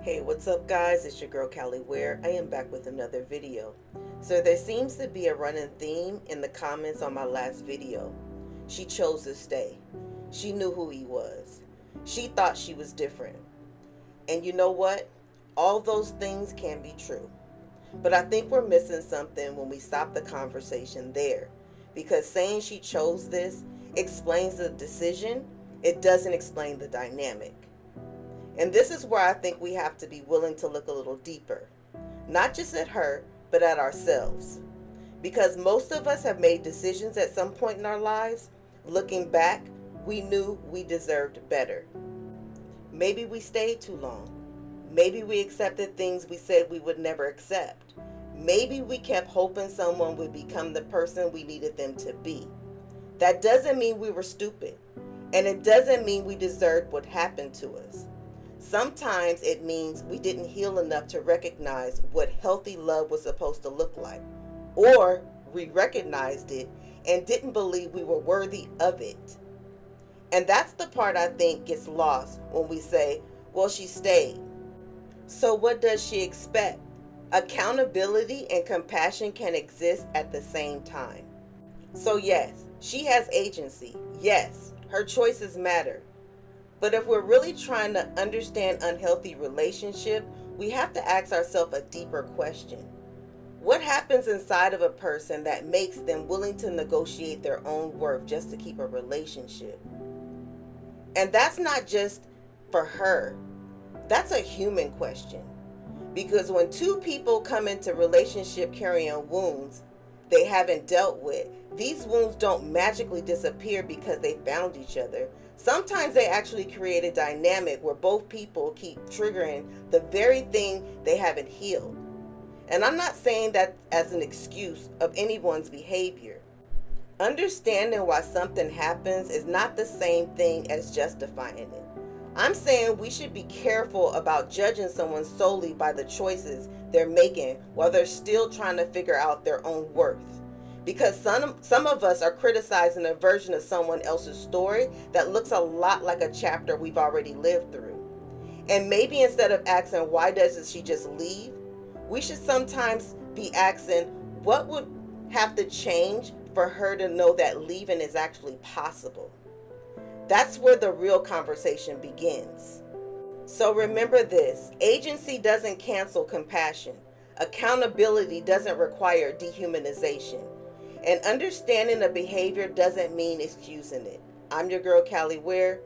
Hey, what's up guys? It's your girl Callie Ware. I am back with another video. So there seems to be a running theme in the comments on my last video. She chose to stay. She knew who he was. She thought she was different. And you know what? All those things can be true. But I think we're missing something when we stop the conversation there. Because saying she chose this explains the decision, it doesn't explain the dynamic. And this is where I think we have to be willing to look a little deeper. Not just at her, but at ourselves. Because most of us have made decisions at some point in our lives. Looking back, we knew we deserved better. Maybe we stayed too long. Maybe we accepted things we said we would never accept. Maybe we kept hoping someone would become the person we needed them to be. That doesn't mean we were stupid. And it doesn't mean we deserved what happened to us. Sometimes it means we didn't heal enough to recognize what healthy love was supposed to look like. Or we recognized it and didn't believe we were worthy of it. And that's the part I think gets lost when we say, well, she stayed. So what does she expect? Accountability and compassion can exist at the same time. So yes, she has agency. Yes, her choices matter. But if we're really trying to understand unhealthy relationship, we have to ask ourselves a deeper question. What happens inside of a person that makes them willing to negotiate their own worth just to keep a relationship? And that's not just for her. That's a human question. Because when two people come into relationship carrying wounds they haven't dealt with, these wounds don't magically disappear because they found each other. Sometimes they actually create a dynamic where both people keep triggering the very thing they haven't healed. And I'm not saying that as an excuse of anyone's behavior. Understanding why something happens is not the same thing as justifying it. I'm saying we should be careful about judging someone solely by the choices they're making while they're still trying to figure out their own worth. Because some of us are criticizing a version of someone else's story that looks a lot like a chapter we've already lived through. And maybe instead of asking why doesn't she just leave, we should sometimes be asking what would have to change for her to know that leaving is actually possible. That's where the real conversation begins. So remember this, agency doesn't cancel compassion. Accountability doesn't require dehumanization. And understanding a behavior doesn't mean excusing it. I'm your girl Callie Ware.